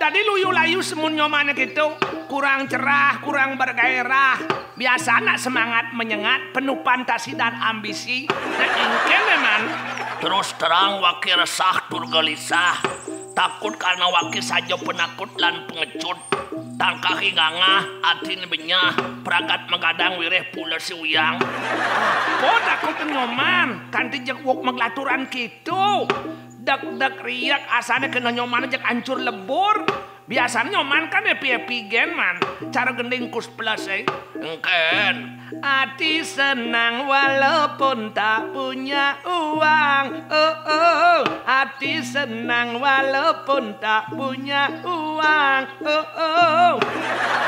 Tadi luyu-layu semun nyomane gitu, kurang cerah, kurang bergairah. Biasa anak semangat menyengat, penuh fantasi dan ambisi. Nah engke memang. Terus terang waki resah tur gelisah. Takut karena waki saja penakut lan pengecut. Tangkah hingangah, atin benyah, peragat mengadang wireh pula si uyang. Oh takut nyoman, kanti jek wok maglaturan gitu. Dek riak asane kena nyoman jek ancur lebur. Biasanya nyoman kan happy gen man. Cara gending kus plus Engken. Hati senang walaupun tak punya uang. Hati senang walaupun tak punya uang.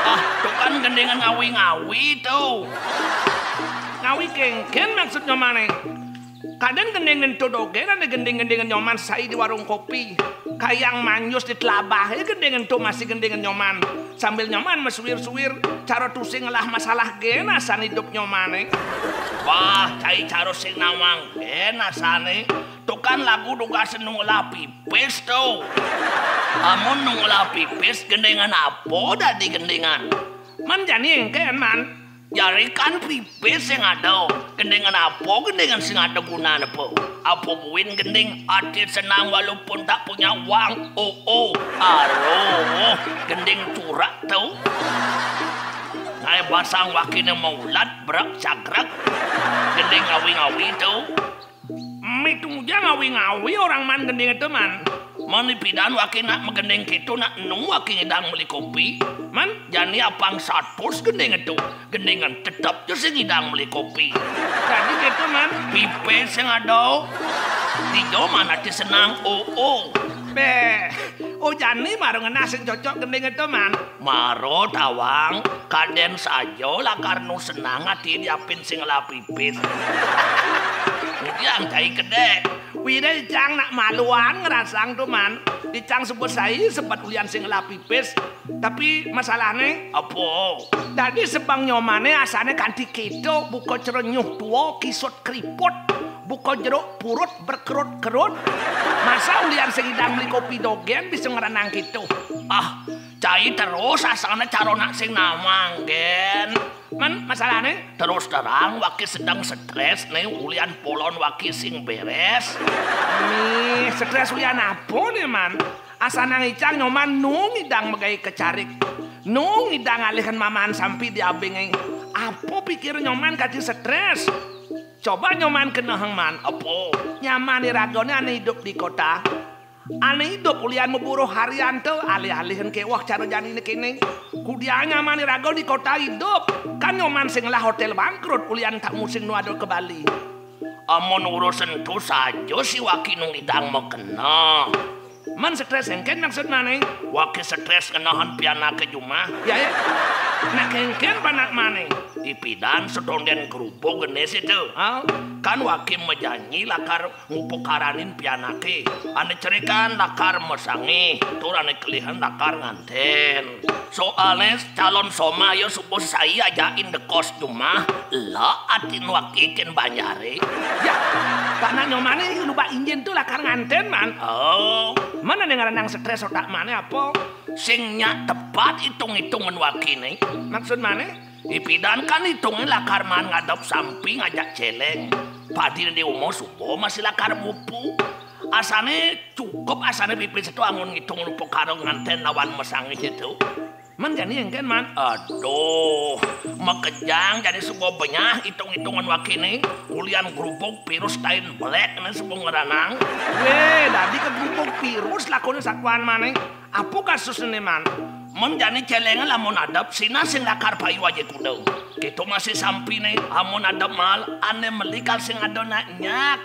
Ah, tuh kan gendengan ngawi-ngawi tuh. Ngawi kengken maksudnya mana? Kadang gendingan todogen ada gending-gendingan nyoman saya di warung kopi. Kayang manyus di telabah, gendingan tuh masih gendingan nyoman. Sambil nyoman mesuwir-suwir, cara tusing lah masalah genasan hidup nyoman. Wah, cai caro sing nawang genasane. Tuh kan lagu duga senung ulah pipis tuh. Amun nung ulah pipis gendingan apa dah di gendingan? Man jani engken man. Jarikan pipis yang ada. Gendingan apa? Gendingan sing ada gunanya po. Apa buin gending hati senang walaupun tak punya uang. Alo, gending curak tau. Ay basang wakina maulat berak cagrak. Gending ngawi-ngawi tau. Mitung aja ngawi-ngawi orang man gending itu man. Manipidan wakina megending gitu nak nung wakin ngidang beli kopi. Man, jani apang satus gending itu. Gendingan tetap just ngidang beli kopi. Jadi gitu man. Pipes yang ada. Dijo mana ti senang Be, jani baru ngenasing cocok gending itu man. Maro tawang, kaden saja lah karena senang hati diapin sing lah pipis. Yang cai kedek. Wida dicang nak maluan ngerasang tuh man. Dicang sebut saya sempat ulian sing lah pipis. Tapi masalahnya apa? Tadi sebang nyomane asane kanti kedo buka cerenyuh tua kisut keriput. Buka jeruk purut berkerut-kerut. Masa ulian sing idang beli kopi dogen bisa ngerenang gitu. Ah, cai terus asana carona sing namang gen. Man masalahnya terus terang waki sedang stres nih ulian polon waki sing beres. Nih stres ulian apa nih man? Asana ngicang nyoman nung idang megai kecarik. Nung idang alihkan maman sampai diabengeng. Apa pikir nyoman kati stres? Coba nyoman kenahang man. Apa? Nyaman iragone ane hidup di kota. Ane hidup ulian memburu harian tuh alih-alihin kewah cara janine kene. Kudianya mani rago di kota hidup. Kan nyoman sing lah hotel bangkrut ulian tak musim nuadol ke Bali. Amun urusan tu saja si waki nung idang mau kena. Man stres engken maksud mana? Waki stres kenahan piana ke jumah. Ya. Nak engken panak mana? Ipidan sedonden kerupuk genes itu. Kan wakim menjanyi lakar ngupukaranin pianake. Ane cerikan lakar mesangi. Tur ane kelihan lakar nganten. Soalnya calon soma yo supos saya ajain de kos rumah. Lah atin wakikin banyare. Ya, karena nyomane lupa injen tuh lakar nganten man. Mana dengaran yang stres otak mana apa? Singnya tepat hitung-hitungan wakine. Maksud mana? Ipidan kan hitungin lakar man ngadap samping ngajak celeng. Padir di umur subuh masih lakar mupu. Asane cukup asane pipis itu angun ngitung lupa karung nganten lawan mesangi itu. Man jani engken man. Aduh, makejang jadi sebuah banyak hitung-hitungan wakini. Ulian gerubuk virus tain black ini sebuah ngeranang. Weh, tadi ke gerubuk virus lakunya sakuan mana? Apa kasus ini man? Menjani celengan lamun adab sina sing lakar payu aja kuda. Gitu masih sampine amun adab mal ane melikal sing ada nyak.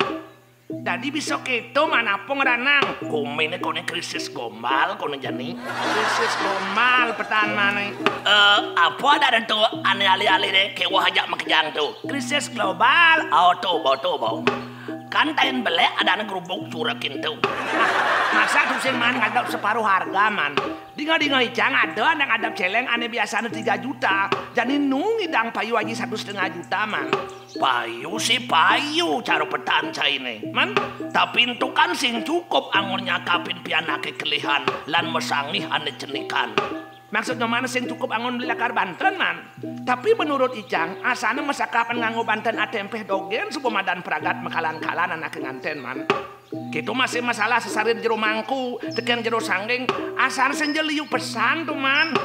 Jadi bisa gitu mana apa ngeranang? Kumene kone krisis gombal kone jani. Krisis gombal petan mana? Apa ada tuh ane ali-ali deh kewah ajak makejang tuh. Krisis global. Tuh bau. Kan tain belek ada ane gerubuk curakin tuh. Nah, satu sing man ngadap separuh harga man. Dinga icang ada yang ngadap celeng ane biasanya 3 juta. Jadi ngidang payu aja 1,5 juta man. Payu sih payu cara petanca ini. Man, Tapi itu kan sing cukup anggur nyakapin pianake kelihan lan mesangih ane cenikan. maksudnya mana sing cukup angon beli lakar Banten man. Tapi menurut icang asana masakapan nganggo Banten atempeh dogen supamadan peragat makalan-kalan anak nganten man. Gitu masih masalah sesarin jero mangku, teken jero sanggeng, asar senjeliu pesan tuh man.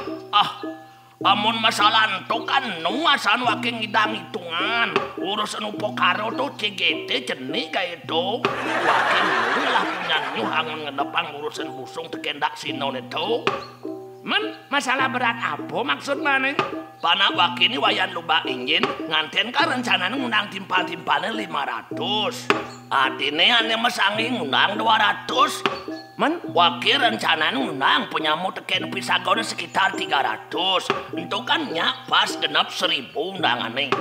Amun masalah itu kan nuasan waking ngidang hitungan. Urusan upokaro tuh CGT jenih kayak itu. Waking lah punya nyuh angon ngedepang urusan busung tekendak sinon itu. Men, masalah berat apa maksud mana? Panak wakini wayan luba ingin nganten kan rencana ngundang timpal-timpalnya 500. Adine ane mesangi ngundang 200. Men, wakil rencana ngundang penyamu teken pisagone sekitar 300. Itu kan nyak pas genap 1.000 undangannya.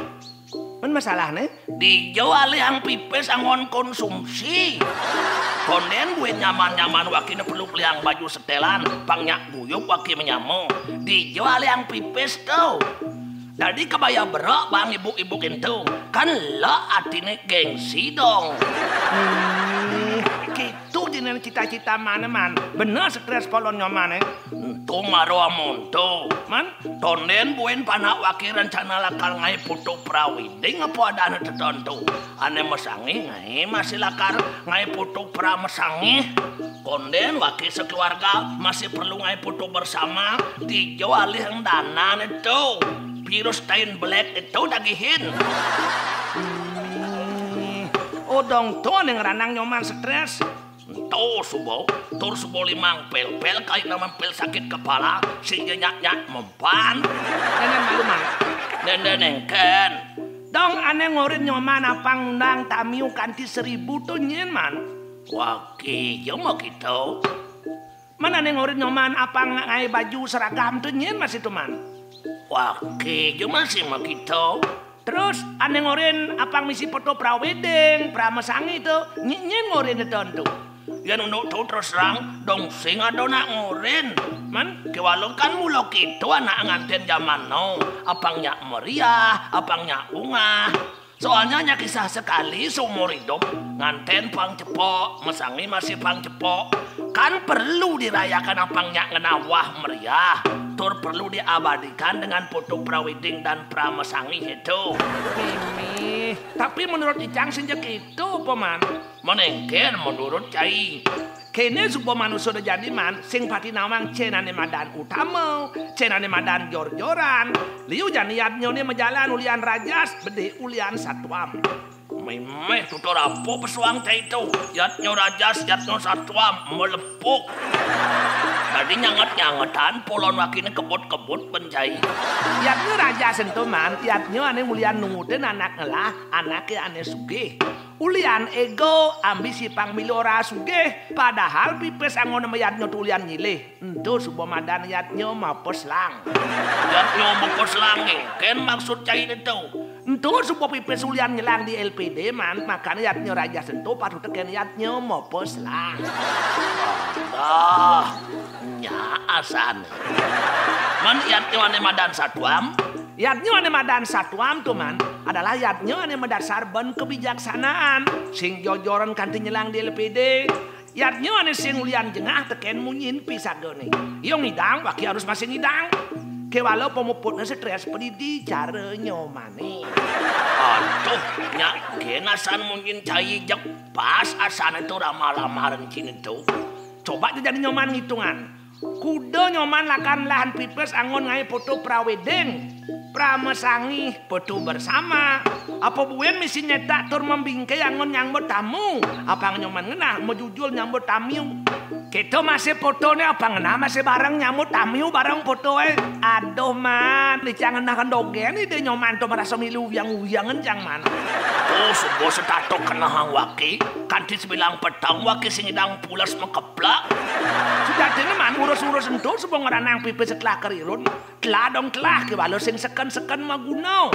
Men masalahnya? Dijual yang pipes angon konsumsi. Konden gue nyaman-nyaman wakina perlu yang baju setelan, pangnya guyup waki menyamu. Dijual yang pipes tuh. Jadi kebaya berak bang ibu-ibu itu. Kan lo artinya gengsi dong. Gitu jeneng cita-cita mana man. Bener stres polonnya mana. Itu maro amun tuh. Man, tonden buen panak wakil rencana lakar ngai putu prawiding apa ada ane tertentu. Ane mesangi ngai masih lakar ngai putu pra mesangi. Konden wakil sekeluarga masih perlu ngai putu bersama. Dijual yang dana itu. Virus tain black itu dagihin. Oh dong tuh yang ranang nyoman stres. Tuh subo 5 pel kayak nama pel sakit kepala sehingga nyak mempan. Nenek malu man. Neneng kan. Dong aneh ngorin nyoman apa ngundang tamiu kanti 1.000 tuh nyen man. Waki yo mau gitu. Mana aneh ngorin nyoman apa ngai baju seragam tuh nyen masih tuh man. Waki yo masih mau gitu. Terus aneh ngorin apa misi foto prawedding, pramesangi itu nyen ngorin itu tuh. Yan untuk tuh terus terang dong sing ada nak ngorin. Man, kewalau kan mulok itu anak nganten zaman no. Apangnya meriah, apangnya bunga. Soalnya hanya kisah sekali seumur hidup. Nganten pang cepok, mesangi masih pang cepok. Kan perlu dirayakan apangnya ngenawah meriah. Tur perlu diabadikan dengan foto prawedding dan pramesangi itu. Mimi, tapi menurut Icang sejak itu apa man? Menengken menurut Cai. Kene supo manusia udah jadi man, sing pati nawang cenane madan utama, cenane madan jor-joran. Liu janiat nyone mejalan ulian rajas, bede ulian satuam. Memeh tutor apa pesuang Cai itu? Yatnyo rajas, yatnyo satuam, melepuk. Tadi nyanget-nyangetan, polon wakini kebut-kebut pencai. Yatnyo raja sentuman, yatnyo ane ulian nunggutin anak ngelah, anaknya ane sugih. Ulian ego ambisi pang milora sugih, padahal pipes angon yatnyo tulian nyilih. Itu subuh madan yatnyo mapos lang. Yatnyo mapos lang ken maksud Cai itu. Itu subuh pipes ulian nyelang di LPD man, makanya yatnyo raja sentuh patut teken yatnyo mapos lang. Nya asan. Man yatnyo ane madan satuam. Yatnyo ane madan satuam tuh man adalah yatnyo ane mendasar ben kebijaksanaan. Sing jojoran kanti nyelang di LPD. Yatnyo ane sing ulian jengah teken munyin pisagone. Yung ngidang waki harus masih ngidang. Kewalau pemuputnya stres pedidi cara nyomane. Aduh, nyak kenasan mungkin Cai jek pas asan itu ramah-lamaran cini tuh. Coba jadi nyoman ngitungan. Kudo nyoman lakan lahan pipes angon ngai foto prawedding, pramesangi foto bersama. Apa buen misi nyetak tur membingkai angon nyambut tamu. Apa nyoman ngenah mau jujul nyambut tamu. Kita masih fotonya apa ngenah masih bareng nyambut tamu bareng foto Aduh man, jangan nakan dogen ide nyoman tuh merasa milu uyang-uyangan jang man. Oh sebuah setato kenahang waki, kanti sebilang petang waki singidang pulas mengeplak. Sudah dene man urus-urus entu sebuah ngeranang pipes setelah kerirun. Telah dong telah kewalau sing seken-seken maguna.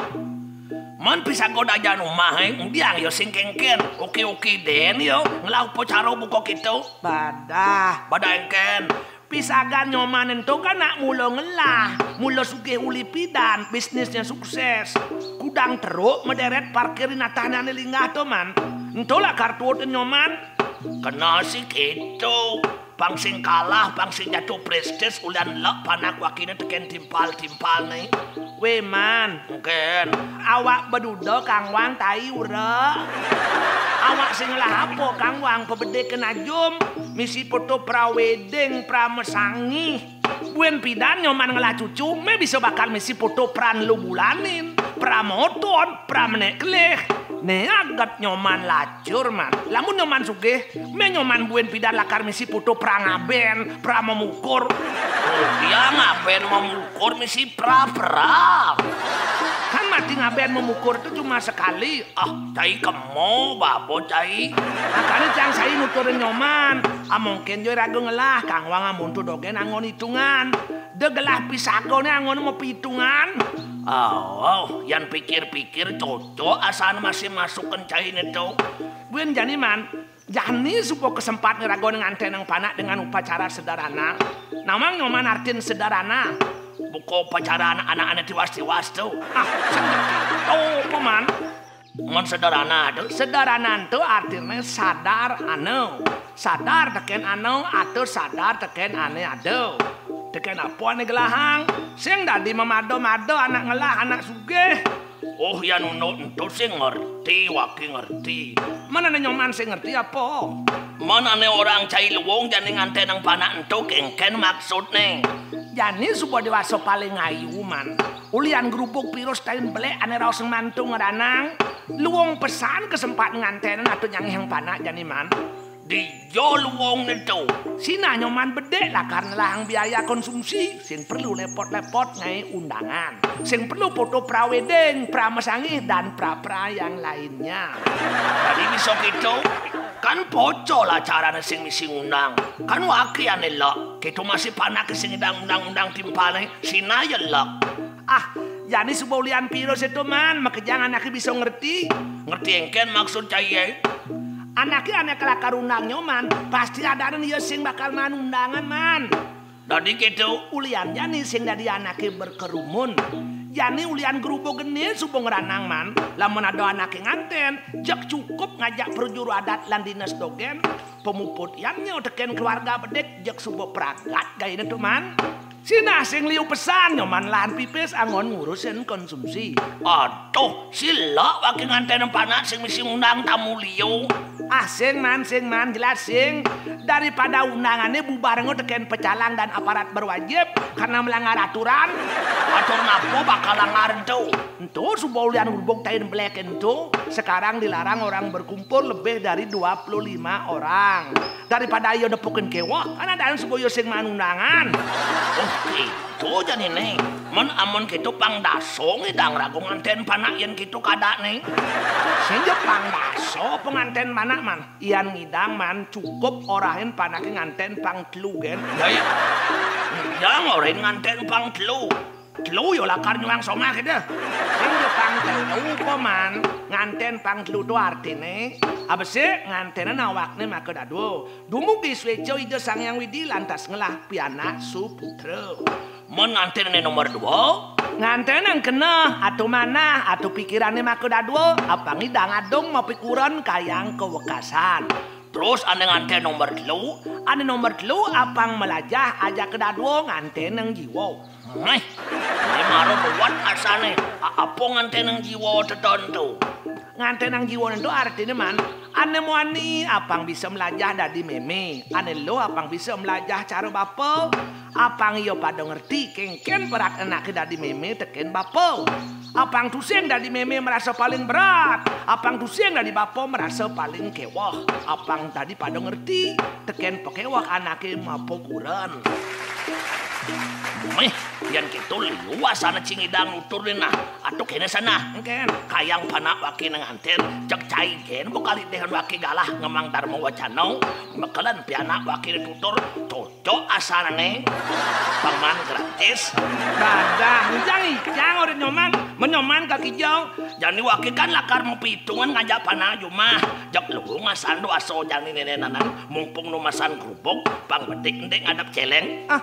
Man bisa goda aja rumah diang yo sing kengken. Oke den yo ngelau po caro buko gitu. Badah. Badah engken. Pisagan nyoman ento kan nak mulo ngelah. Mulo sugih ulipidan, bisnisnya sukses. Kudang teruk mederet parkirin atahanane linggah to man. Ento lah kartu nyoman. Kena sih gitu. Bang sing kalah, bang sing jatuh prestis ulian lek panak wakina teken timpal-timpal nih. We man, mungkin awak bedudo Kang Wang tai ura. Awak sing lah apa Kang Wang pebede kena jum. Misi foto pra-wedding, pra-mesangi. Buen pidan nyoman ngelah cucu, me bisa bakal misi foto pran lu bulanin. Pra-moton, pra-menekleh. Nih agak nyoman lacur man. Lamun nyoman sugih, me nyoman buen pidan lakar misi foto pra-ngaben, pra-memukur. Oh, dia ngaben memukur misi pra-pra. Kan mati ngaben memukur itu cuma sekali. Cai kemo babo cai. Makanya cang saya nuturin nyoman. Mungkin jo ragu ngelah Kang Wang amun tu dogen angon hitungan. Degelah pisagone angon mau hitungan. Yang pikir-pikir cocok asal masih masukkan cai itu. Buen jani man. Jani supaya kesempat ngeragon nganten yang panak dengan upacara sederhana. Namang nyoman artin sederhana. Buku upacara anak-anak tiwas-tiwas tuh. Oh, paman. Ngon sederhana tuh. Sederhana tuh artinya sadar anu. Sadar teken anu atau sadar teken ane ado. Teken apa ane gelahang. Sing dadi memado-mado anak ngelah anak sugih. Oh ya nuno itu sih ngerti, waki ngerti. Mana nih nyoman sih ngerti apa? Mana nih orang cai luwung jadi nganten yang panak itu kengken maksud neng. Jani subuh dewasa paling ayu man. Ulian gerubuk pirus tain belek ane raus mantu ngeranang. Luwung pesan kesempat nganten atau yang panak jani man. Dijo luwung itu. Sina nyoman bedek lah karena lahang biaya konsumsi. Sing perlu lepot-lepot ngai undangan. Sing perlu foto pra-wedding, pra-mesangi, dan pra-pra yang lainnya. Jadi bisa gitu. Kan poco lah caranya sing misi undang. Kan waki ane lek. Gitu masih panak sing undang-undang timpalnya. Sina ya lek. Jadi sebuah ulian pirus itu man. Maka jangan anaknya bisa ngerti. Ngerti engken maksud caya. Anaknya anak kelakar undang nyoman. Pasti ada ya sing bakal man undangan man. Jadi gitu. Ulian jani sing dari anaknya berkerumun. Jani ulian gerubuk geni subong ranang man. Lamun ada anaknya nganten. Jak cukup ngajak perjuru adat lan dinas dogen. Pemuput yannya teken keluarga bedek. Jak subuh peragat gaya itu man. Sina sing liu pesan nyoman lahan pipis angon ngurusin konsumsi. Aduh sila waki nganten panak sing misi undang tamu liu. Sing man jelas sing. Daripada undangannya bubar teken pecalang dan aparat berwajib karena melanggar aturan. Atur napo bakal langgar itu. Itu sebuah ulian gerubuk tain belek itu. Sekarang dilarang orang berkumpul lebih dari 25 orang. Daripada ayo nepukin kewah karena ada sebuah sing man undangan. Itu jadi nih. Mon amon gitu pang daso ngidang ragu nganten panak yang gitu kada nih. Sehingga pang daso penganten panak man. Ian ngidang man cukup orahin panakin nganten pang telu gen. Ya ngorin nganten pang telu. Telu yo lakar nyuang somah gitu. Sehingga pang telu po man. Nganten pang telu itu artinya. Apa sih ngantenan awaknya maka dadu. Dumugi sweco ide sang yang widi lantas ngelah pianak suputra. Mon nganten nomor 2? Nganten yang kena atau mana atau pikirannya maka dadu. Apa ngidang adong mau pikuran kayang kewekasan. Terus ane nganten nomor 3? Ane nomor 3 apang melajah aja ke dadu nganten yang jiwa. Ini maro buat asane. Apa nganten yang jiwa tertentu? Nganten yang jiwa itu artinya man. Ane muani apang bisa melajah dari meme. Ane lo apang bisa melajah cara bapa. Apang iyo pada ngerti kengken berat enak dari meme teken bapa. Apang tusing dari meme merasa paling berat. Apang tusing dari bapa merasa paling kewah. Apang tadi pada ngerti teken pekewah anaknya mapo kurang. Meh, yan gitu luas sana cingidang nutur din na. Ato kena sana. Ken. Kayang panak waki nang anter. Jak cai ken bukali dehan waki galah ngamang darmo wacano. Makalan pianak waki tutur. Cocok asana neng. Paman gratis. Dadah, ijang udah nyoman. Menyoman kaki jauh. Jani waki kan lakar mau pitungan ngajak panah cuma. Jak luhung asan do aso jani nenenanan. Mumpung numasan kerupuk. Pang betik ndek ngadap celeng. Ah,